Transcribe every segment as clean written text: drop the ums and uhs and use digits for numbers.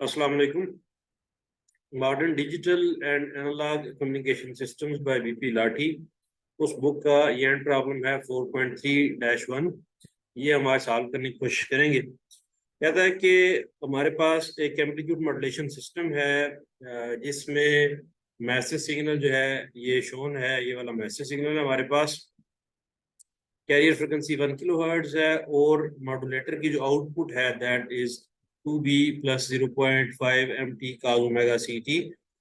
Assalamu alaikum. Modern Digital and Analog Communication Systems by VP लाठी। उस book का ये एंड प्रॉब्लम है 4.3-1। ये हम आज सॉल्व करने की कोशिश करेंगे। कहता है कि हमारे पास एक एम्पलीट्यूड मॉड्यूलेशन सिस्टम है जिसमें मैसेज सिग्नल जो है ये शोन है, ये वाला मैसेज सिग्नल है हमारे पास। कैरियर फ्रिक्वेंसी 1 किलोहर्ट्ज है और मॉड्यूलेटर की जो आउटपुट है that is 2b plus 0.5 mt cos omega ct।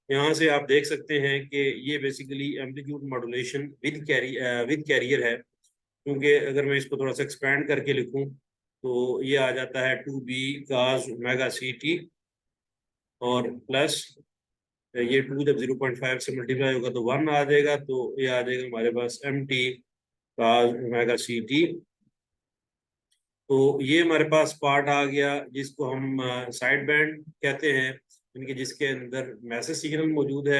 यहाँ से आप देख सकते हैं कि ये basically amplitude modulation with carrier है, क्योंकि अगर मैं इसको थोड़ा सा एक्सपैंड करके लिखूं तो ये आ जाता है 2b cos ओमेगा ct और प्लस ये 2 जब 0.5 से मल्टीप्लाई होगा तो 1 आ जाएगा, तो ये आ जाएगा हमारे पास mt cos ओमेगा ct। तो ये हमारे पास पार्ट आ गया जिसको हम साइड बैंड कहते हैं, यानी जिसके अंदर मैसेज सिग्नल मौजूद है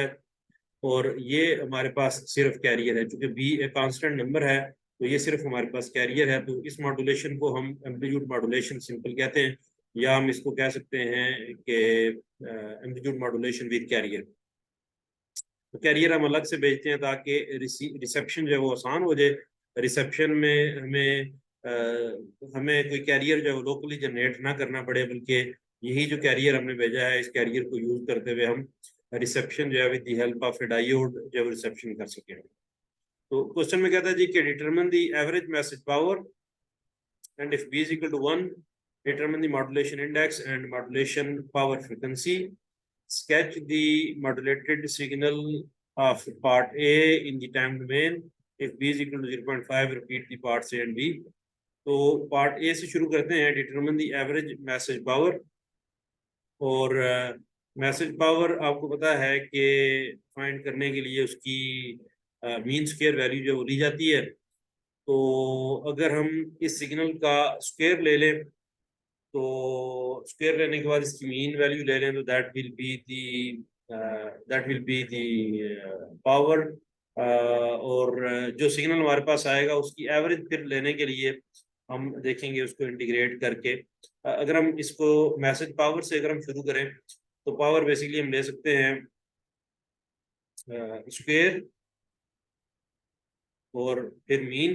और ये हमारे पास सिर्फ कैरियर है। चूंकि बी एक कांस्टेंट नंबर है तो ये सिर्फ हमारे पास कैरियर है, तो इस मॉड्यूलेशन को हम एम्पलीट्यूड मॉड्यूलेशन सिंपल कहते हैं, या हम इसको कह सकते हैं कि एम्पलीट्यूड मॉड्यूलेशन विद कैरियर। तो कैरियर हम अलग से भेजते हैं ताकि रिसेप्शन जो है वो आसान हो जाए। रिसेप्शन में हमें कोई कैरियर जो है लोकली जनरेट ना करना पड़े, बल्कि यही जो कैरियर हमने भेजा है इस कैरियर को यूज करते हुए हम रिसेप्शन जो है with the help of A diode जो है रिसेप्शन कर सकें। तो क्वेश्चन में कहता है जी कि determine the average message power and if B is equal to 1 determine the modulation index and modulation power frequency. Sketch the modulated signal of part A in the time domain. If B is equal to 0.5, repeat the parts A and B. तो part A से शुरू करते हैं, determine the average message power. और message power आपको पता है कि फाइंड करने के लिए उसकी मीन स्क्वायर वैल्यू जो ली जाती है। तो अगर हम इस सिग्नल का स्क्वायर ले लें तो स्क्वायर लेने के बाद इसकी मीन वैल्यू ले लें तो that will be the power. और जो सिग्नल हमारे पास आएगा उसकी एवरेज फिर लेने के लिए हम देखेंगे उसको इंटीग्रेट करके। अगर हम इसको मैसेज पावर से अगर हम शुरू करें तो पावर बेसिकली हम ले सकते हैं स्क्वायर और फिर मीन,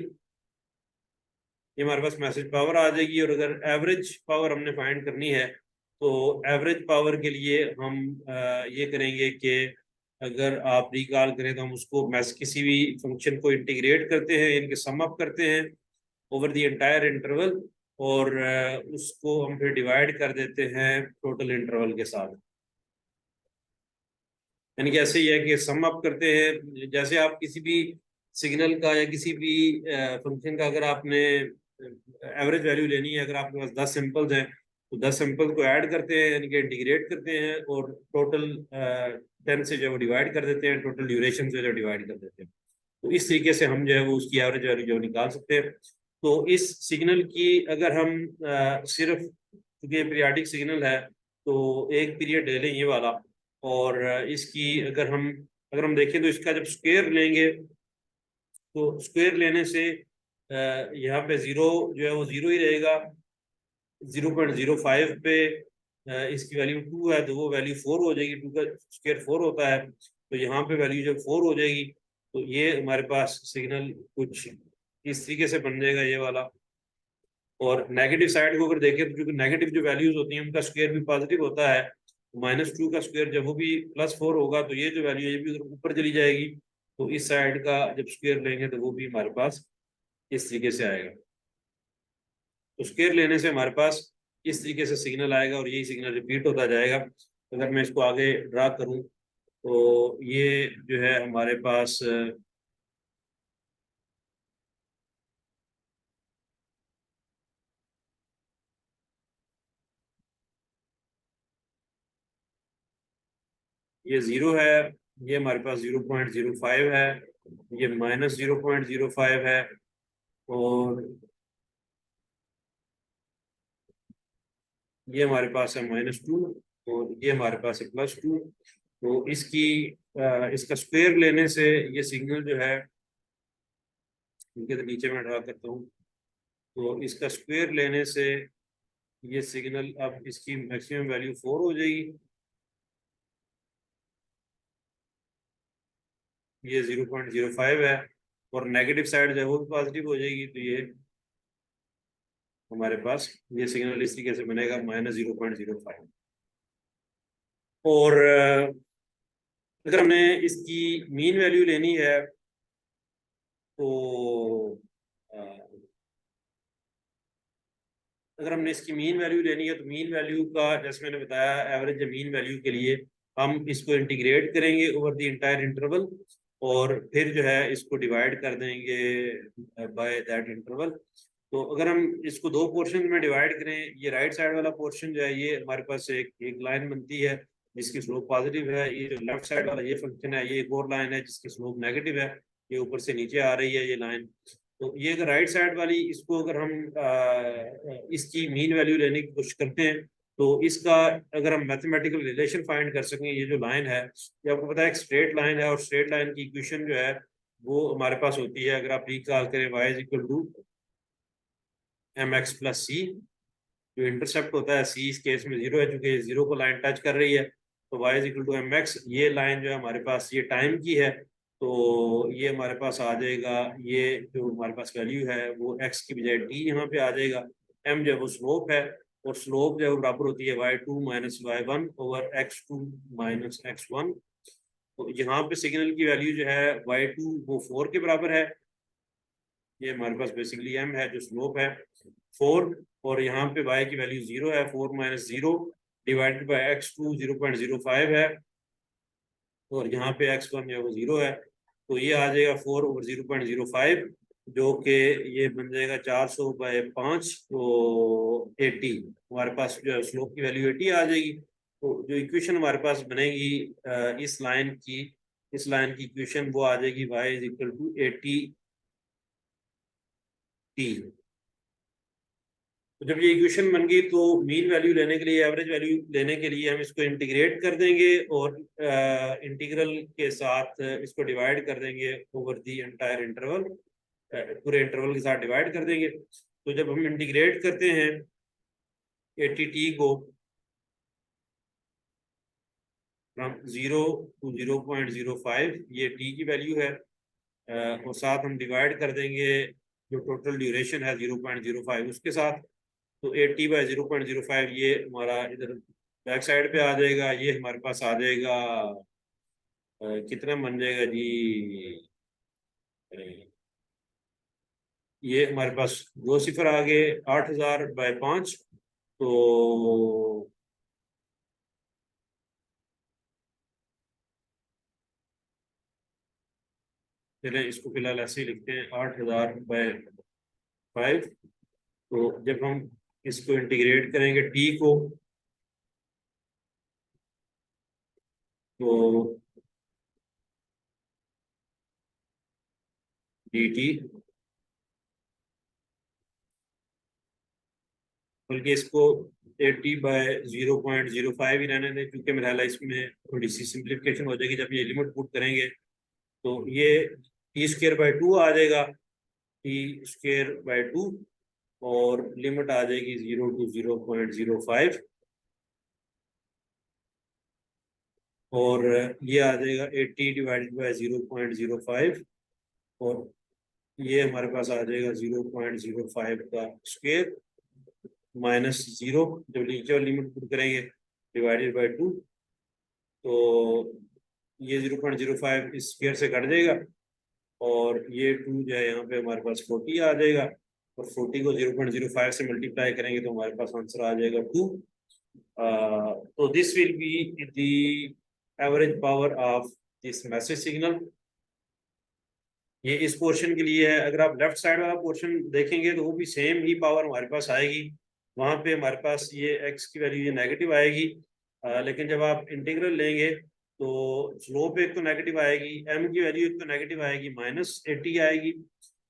ये हमारे पास मैसेज पावर आ जाएगी। और अगर एवरेज पावर हमने फाइंड करनी है तो एवरेज पावर के लिए हम ये करेंगे कि अगर आप रिकॉल करें तो हम उसको किसी भी फंक्शन को इंटीग्रेट करते हैं, इनके सम अप करते हैं ओवर द एंटायर इंटरवल, और उसको हम फिर डिवाइड कर देते हैं टोटल इंटरवल के साथ। यानी कि ऐसे ही है कि सम अप करते हैं, जैसे आप किसी भी सिग्नल का या किसी भी फंक्शन का अगर आपने एवरेज वैल्यू लेनी है, अगर आपके पास 10 सिंपल्स हैं तो 10 सिंपल को ऐड करते हैं, यानी कि इंटीग्रेट करते हैं और टोटल 10 से जो डिवाइड कर देते हैं, टोटल ड्यूरेशन से जो डिवाइड कर देते हैं। तो इस तरीके से हम जो है वो उसकी एवरेज वैल्यू जो निकाल सकते हैं। तो इस सिग्नल की अगर हम सिर्फ, क्योंकि पीरियाडिक सिग्नल है तो एक पीरियड ले लें ये वाला, और इसकी अगर हम देखें तो इसका जब स्क्वायर लेंगे तो स्क्वायर लेने से यहाँ पे जीरो जो है वो जीरो ही रहेगा। 0.05 पे इसकी वैल्यू 2 है तो वो वैल्यू 4 हो जाएगी, 2 का स्क्वायर 4 होता है, तो यहाँ पे वैल्यू जब 4 हो जाएगी तो ये हमारे पास सिग्नल कुछ इस तरीके से बन जाएगा ये वाला। और नेगेटिव साइड को अगर देखें तो क्योंकि नेगेटिव जो वैल्यूज होती हैं उनका स्क्वायर भी पॉजिटिव होता है, -2 का स्क्वायर जब वो भी +4 होगा तो ये जो वैल्यू है ये भी ऊपर चली जाएगी, तो इस साइड का जब स्क्वायर लेंगे तो वो भी हमारे पास इस तरीके से आएगा। तो स्क्वायर लेने से हमारे पास इस तरीके से सिग्नल आएगा और यही सिग्नल रिपीट होता जाएगा। अगर मैं इसको आगे ड्रा करूं तो ये जो है हमारे पास ये 0 है, ये हमारे पास 0.05 है, ये -0.05 है, और ये हमारे पास है -2, और ये हमारे पास है +2। तो इसका स्क्वायर लेने से ये सिग्नल जो है, इनके तो नीचे में ड्रा करता हूँ, तो इसका स्क्वायर लेने से ये सिग्नल अब इसकी मैक्सिमम वैल्यू 4 हो जाएगी, ये 0.05 है, और नेगेटिव साइड जो है वो भी पॉजिटिव हो जाएगी, तो ये हमारे पास ये सिग्नल इस तरीके से बनेगा -0.05। और अगर हमें इसकी मीन वैल्यू लेनी है तो अगर हमने इसकी मीन वैल्यू लेनी है तो मीन वैल्यू का, जैसे मैंने बताया, एवरेज मीन वैल्यू के लिए हम इसको इंटीग्रेट करेंगे ओवर द इंटायर इंटरवल, और फिर जो है इसको डिवाइड कर देंगे बाय दैट इंटरवल। तो अगर हम इसको दो पोर्शन में डिवाइड करें, ये राइट साइड वाला पोर्शन जो है ये हमारे पास एक लाइन बनती है जिसकी स्लोप पॉजिटिव है, ये जो लेफ्ट साइड वाला ये फंक्शन है ये एक और लाइन है जिसकी स्लोप नेगेटिव है, ये ऊपर से नीचे आ रही है ये लाइन। तो ये अगर राइट साइड वाली इसको अगर हम इसकी मीन वैल्यू लेने की कोशिश करते हैं तो इसका अगर हम मैथमेटिकल रिलेशन फाइंड कर सकें, ये जो लाइन है ये आपको पता है एक स्ट्रेट लाइन है, और स्ट्रेट लाइन की इक्वेशन जो है वो हमारे पास होती है, अगर आप रिकॉल करें y is equal to mx plus C, जो इंटरसेप्ट होता है c इस केस में 0 है, चूंकि 0 को लाइन टच कर रही है, तो y is equal to mx, ये लाइन जो है हमारे पास ये टाइम की है, तो ये हमारे पास आ जाएगा, ये जो हमारे पास वैल्यू है वो x की बजाय t यहाँ पे आ जाएगा, m जो है वो स्लोप है, और स्लोप जो है वो बराबर होती है y2 minus y1 over x2 minus x1। तो यहाँ पे सिग्नल की वैल्यू जो है y2 वो 4 के बराबर है, ये हमारे पास बेसिकली m है जो स्लोप है 4, और यहाँ पे y की वैल्यू 0 है, 4 माइनस 0 डिवाइडेड बाई x2 0.05 है, और यहाँ पे x1 जो है वो 0 है, तो ये आ जाएगा 4 ओवर 0.05, जो कि ये बन जाएगा 400/5, तो 80 हमारे पास जो है स्लोप की वैल्यू 80 आ जाएगी। तो जो इक्वेशन हमारे पास बनेगी इस लाइन की इक्वेशन वो आ जाएगी y is equal to 80t। तो जब ये इक्वेशन बन गई तो मीन वैल्यू लेने के लिए, एवरेज वैल्यू लेने के लिए हम इसको इंटीग्रेट कर देंगे, और इंटीग्रल के साथ इसको डिवाइड कर देंगे ओवर दी एंटायर इंटरवल, पूरे इंटरवल के साथ डिवाइड कर देंगे। तो जब हम इंटीग्रेट करते हैं 80t को फ्रॉम 0 टू 0.05, ये t की वैल्यू है, और साथ हम डिवाइड कर देंगे जो टोटल ड्यूरेशन है 0.05 उसके साथ, तो 80/0.05 ये हमारा इधर बैक साइड पे आ जाएगा, ये हमारे पास आ जाएगा कितना बन जाएगा जी, ये हमारे पास दो सिफर आ गए 8000/5, तो चले इसको फिलहाल ऐसे ही लिखते हैं 8000/5। तो जब हम इसको इंटीग्रेट करेंगे टी को, तो डी टी, बल्कि इसको 80/0.05 ही रहने दें, क्योंकि मेरा इसमें थोड़ी सी सिंप्लीफिकेशन हो जाएगी, जब ये लिमिट पुट करेंगे तो ये t²/2 आ जाएगा, t²/2, और लिमिट आ जाएगी 0 टू 0.05, और ये आ जाएगा 80 डिवाइडेड बाई 0.05, और ये हमारे पास आ जाएगा 0.05 का स्क्वेयर माइनस 0, जब नीचे वाली लिमिट पुट करेंगे डिवाइडेड बाई 2, तो ये 0.05 इस स्क्वेयर से कट जाएगा, और ये 2 जो है यहाँ पे हमारे पास 40 आ जाएगा, और 40 को 0.05 से मल्टीप्लाई करेंगे तो हमारे पास आंसर आ जाएगा 2। तो this will be the average power of this message signal. ये इस पोर्शन के लिए है। अगर आप लेफ्ट साइड वाला पोर्शन देखेंगे तो वो भी सेम ही पावर हमारे पास आएगी, वहां पे हमारे पास ये x की वैल्यू ये नेगेटिव आएगी, लेकिन जब आप इंटीग्रल लेंगे तो स्लोप एक तो नेगेटिव आएगी, m की वैल्यू एक तो नेगेटिव आएगी, -80 आएगी,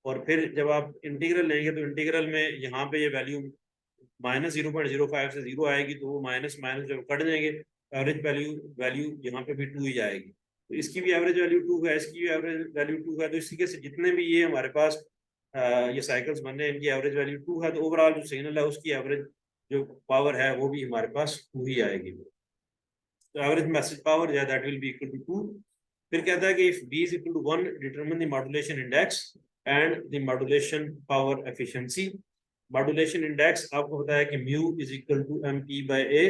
और फिर जब आप इंटीग्रल लेंगे तो इंटीग्रल में यहाँ पे ये वैल्यू -0.05 से 0 आएगी, तो वो माइनस माइनस जब कट जाएंगे एवरेज वैल्यू वैल्यू यहाँ पे भी 2 ही आएगी, तो इसकी भी एवरेज वैल्यू 2 है, इसकी भी एवरेज वैल्यू 2 है, तो इसी के से जितने भी ये हमारे पास ये साइकिल्स बन रहे हैं इनकी एवरेज वैल्यू 2 है, तो ओवरऑल जो सिग्नल है उसकी एवरेज जो पावर है वो भी हमारे पास 2 ही आएगी। तो एवरेज मैसेज पावर जो है that will be equal to 2। फिर कहता है कि if b is equal to 1 determine the modulation index and the modulation power efficiency. Modulation index आपको पता है कि mu is equal to mp/a।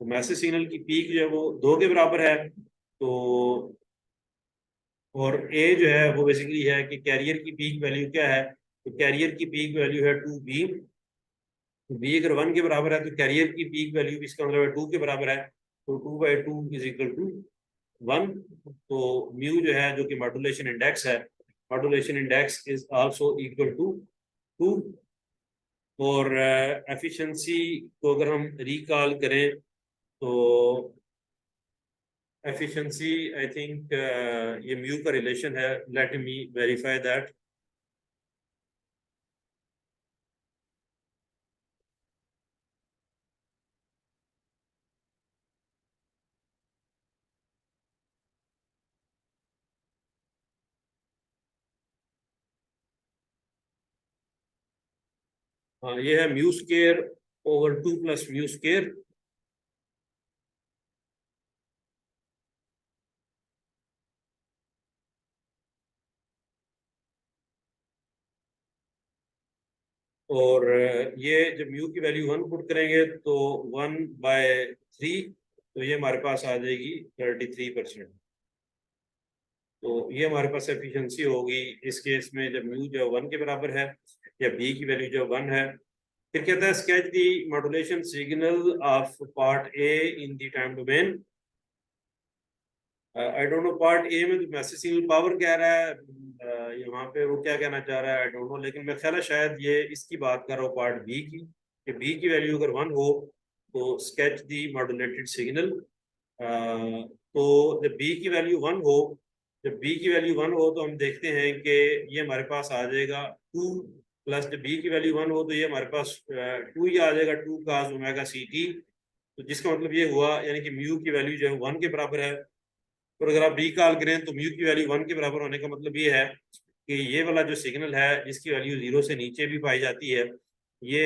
तो मैसेज सिग्नल की पीक जो है वो 2 के बराबर है। तो और a जो है वो बेसिकली है कि कैरियर की पीक वैल्यू क्या है, तो कैरियर की पीक वैल्यू है 2b। तो b अगर 1 के बराबर है तो कैरियर की पीक वैल्यू भी इसका मतलब है 2 के बराबर है। तो 2/2 इज इक्वल टू 1। तो म्यू जो है जो कि मॉड्यूलेशन इंडेक्स है, modulation index is also equal to 2। और एफिशिएंसी को अगर हम रिकॉल करें तो एफिशिएंसी आई थिंक ये म्यू का रिलेशन है। Let me verify that. हाँ, ये है mu square over 2 plus mu square. और ये जब म्यू की वैल्यू 1 पुट करेंगे तो 1/3, तो ये हमारे पास आ जाएगी 33%। तो ये हमारे पास एफिशिएंसी होगी इस केस में जब म्यू जो 1 के बराबर है या बी की वैल्यू जो 1 है। फिर कहता है sketch the modulation signal of part A in the time domain. I don't know part A में तो मैसेज सिग्नल पावर कह रहा है, यहाँ पे वो क्या कहना चाह रहा है आई डोंट नो, लेकिन मैं ख्याल है शायद ये इसकी बात कर रहा हूँ पार्ट बी की, कि बी की वैल्यू अगर 1 हो तो स्केच दी मॉड्यूलेटेड सिग्नल। तो जब बी की वैल्यू 1 हो, जब बी की वैल्यू 1 हो तो हम देखते हैं कि ये हमारे पास आ जाएगा 2 प्लस, जब बी की वैल्यू 1 हो तो ये हमारे पास 2 ही आ जाएगा, 2 cos ओमेगा ct। तो जिसका मतलब ये हुआ यानी कि म्यू की वैल्यू जो है 1 के बराबर है। और अगर आप रिकॉल करें तो म्यू की वैल्यू 1 के बराबर होने का मतलब ये है कि ये वाला जो सिग्नल है जिसकी वैल्यू 0 से नीचे भी पाई जाती है, ये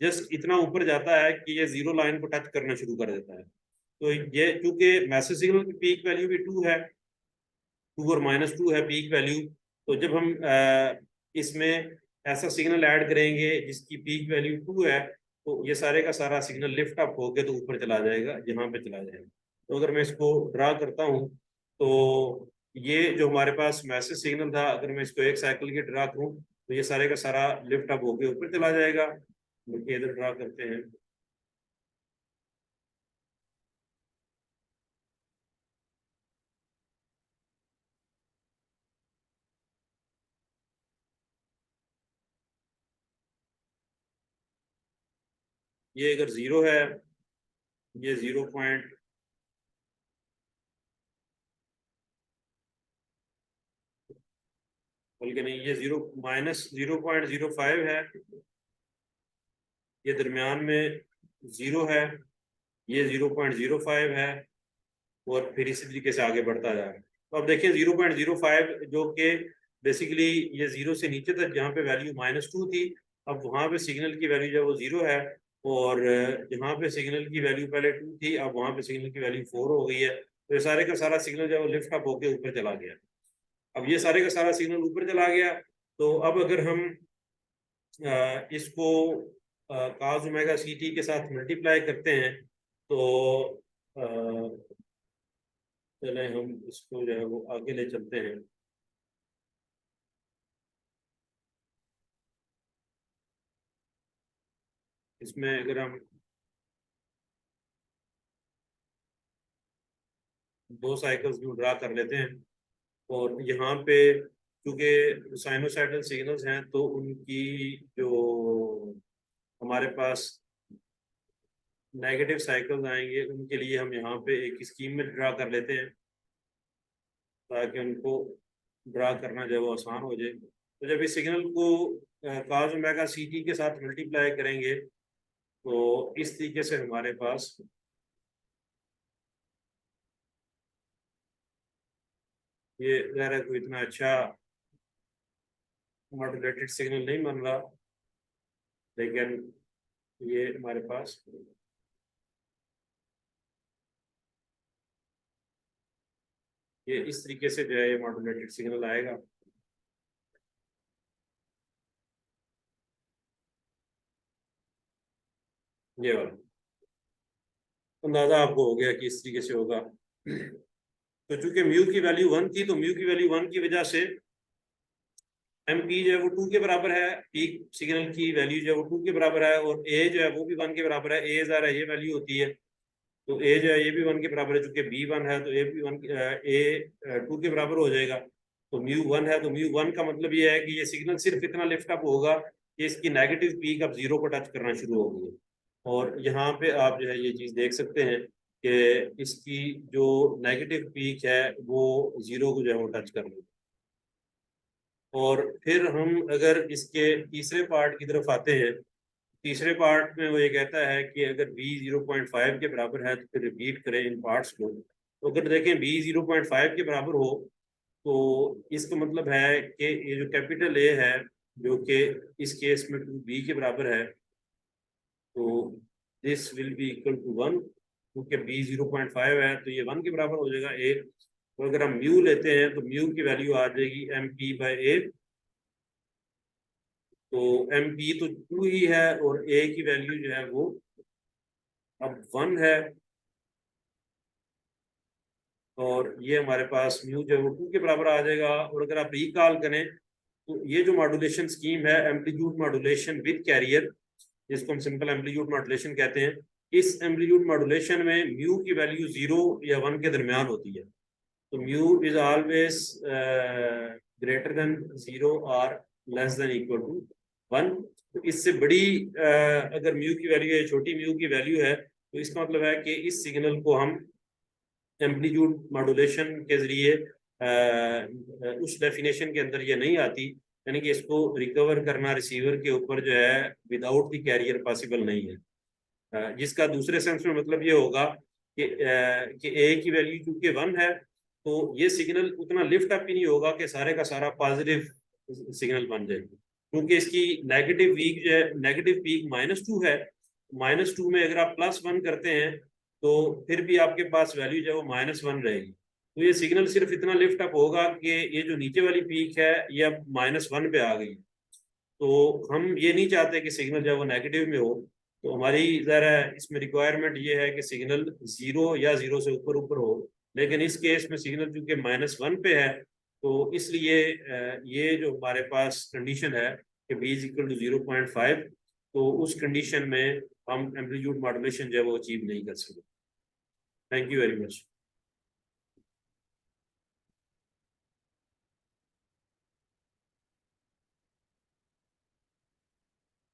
जस्ट इतना ऊपर जाता है कि ये 0 लाइन को टच करना शुरू कर देता है। तो ये चूंकि मैसेज सिग्नल की पीक वैल्यू भी 2 है, 2 और -2 है पीक वैल्यू। तो जब हम इसमें ऐसा सिग्नल ऐड करेंगे जिसकी पीक वैल्यू 2 है, तो ये सारे का सारा सिग्नल लिफ्ट अप होकर तो ऊपर चला जाएगा, यहाँ पे चला जाएगा। तो अगर मैं इसको ड्रा करता हूँ तो ये जो हमारे पास मैसेज सिग्नल था, अगर मैं इसको एक साइकिल की ड्रा करूँ तो ये सारे का सारा लिफ्ट अप होकर ऊपर चला जाएगा। बल्कि इधर ड्रा करते हैं। ये अगर 0 है, ये 0 बल्कि नहीं, ये 0 -0.05 है, ये दरमियान में 0 है, ये 0.05 है, और फिर इसी तरीके से आगे बढ़ता जा रहा है। तो अब देखिए 0.05 जो कि बेसिकली ये 0 से नीचे तक जहाँ पे वैल्यू -2 थी, अब वहाँ पे सिग्नल की वैल्यू जो वो 0 है। और जहाँ पे सिग्नल की वैल्यू पहले 2 थी, अब वहाँ पे सिग्नल की वैल्यू 4 हो गई है। तो ये सारे का सारा सिग्नल जो है वो लिफ्ट अप होकर ऊपर चला गया। अब ये सारे का सारा सिग्नल ऊपर चला गया, तो अब अगर हम इसको cos ओमेगा ct के साथ मल्टीप्लाई करते हैं तो चले हम इसको जो है वो आगे ले चलते हैं। इसमें अगर हम 2 साइकिल्स भी ड्रा कर लेते हैं, और यहाँ पे क्योंकि साइनोसाइडल सिग्नल्स हैं तो उनकी जो हमारे पास नेगेटिव साइकिल्स आएंगे उनके लिए हम यहाँ पे एक स्कीम में ड्रा कर लेते हैं ताकि उनको ड्रा करना जो है वो आसान हो जाए। तो जब इस सिग्नल को cos ओमेगा ct के साथ मल्टीप्लाई करेंगे तो इस तरीके से हमारे पास ये ज़ाहिर है कोई इतना अच्छा मॉड्यूलेटेड सिग्नल नहीं बन रहा, लेकिन ये हमारे पास ये इस तरीके से जो है ये मॉड्यूलेटेड सिग्नल आएगा। ये वाला अंदाजा आपको हो गया कि इस तरीके से होगा। तो चूंकि म्यू की वैल्यू 1 थी, तो म्यू की वैल्यू 1 की वजह से एम पी जो है वो 2 के बराबर है, पीक सिग्नल की वैल्यू जो है वो 2 के बराबर है, और ए जो है वो भी 1 के बराबर है। ए ज़रा ये वैल्यू होती है, तो ए जो है ये भी 1 के बराबर है, चूंकि बी 1 है तो ए भी 1 ए 2 के बराबर हो जाएगा। तो म्यू 1 है, तो म्यू 1 का मतलब ये है कि ये सिग्नल सिर्फ इतना लिफ्ट अप होगा कि इसकी नेगेटिव पीक अब 0 को टच करना शुरू हो गई। और यहाँ पे आप जो है ये चीज़ देख सकते हैं कि इसकी जो नेगेटिव पीक है वो 0 को जो है वो टच कर लेगी। और फिर हम अगर इसके तीसरे पार्ट की तरफ आते हैं, तीसरे पार्ट में वो ये कहता है कि अगर b 0.5 के बराबर है तो फिर रिपीट करें इन पार्ट्स को। तो अगर देखें b 0.5 के बराबर हो तो इसका मतलब है कि ये जो कैपिटल A है, जो कि इस केस में 2b के बराबर है, तो this will be equal to 1, क्योंकि b 0.5 है तो ये 1 के बराबर हो जाएगा a। तो अगर हम म्यू लेते हैं तो म्यू की वैल्यू आ जाएगी mp/a। तो एम पी तो 2 ही है और ए की वैल्यू जो है वो अब 1 है, और ये हमारे पास म्यू जो है वो 2 के बराबर आ जाएगा। और अगर आप रिकॉल करें तो ये जो मॉड्यूलेशन स्कीम है, एम्पलीट्यूड मॉड्यूलेशन विद कैरियर, जिसको हम सिंपल एम्पलीट्यूड मॉड्यूलेशन कहते हैं, इस एम्पलीट्यूड मॉड्यूलेशन में म्यू की वैल्यू 0 या 1 के दरमियान होती है। तो mu is always greater than 0 और लेस देन इक्वल टू 1। तो इससे बड़ी अगर म्यू की वैल्यू है, छोटी म्यू की वैल्यू है, तो इसका मतलब है कि इस सिग्नल को हम एम्पलीट्यूड मॉड्यूलेशन के जरिए उस डेफिनेशन के अंदर ये नहीं आती, यानी कि इसको रिकवर करना रिसीवर के ऊपर जो है विदाउट द कैरियर पॉसिबल नहीं है। जिसका दूसरे सेंस में मतलब ये होगा कि ए की वैल्यू चूंकि 1 है, तो ये सिग्नल उतना लिफ्ट अप ही नहीं होगा कि सारे का सारा पॉजिटिव सिग्नल बन जाए, क्योंकि इसकी नेगेटिव वीक जो है, नेगेटिव पीक -2 है। -2 में अगर आप +1 करते हैं तो फिर भी आपके पास वैल्यू जो है वो -1 रहेगी। तो ये सिग्नल सिर्फ इतना लिफ्ट अप होगा कि ये जो नीचे वाली पीक है ये अब -1 पे आ गई। तो हम ये नहीं चाहते कि सिग्नल जो है वो नेगेटिव में हो, तो हमारी ज़रा इसमें रिक्वायरमेंट ये है कि सिग्नल 0 या 0 से ऊपर ऊपर हो। लेकिन इस केस में सिग्नल चूंकि -1 पे है, तो इसलिए ये जो हमारे पास कंडीशन है कि b इज इक्वल टू 0.5, तो उस कंडीशन में हम एम्पलीट्यूड मॉड्यूलेशन जो है वो अचीव नहीं कर सकते। Thank you very much.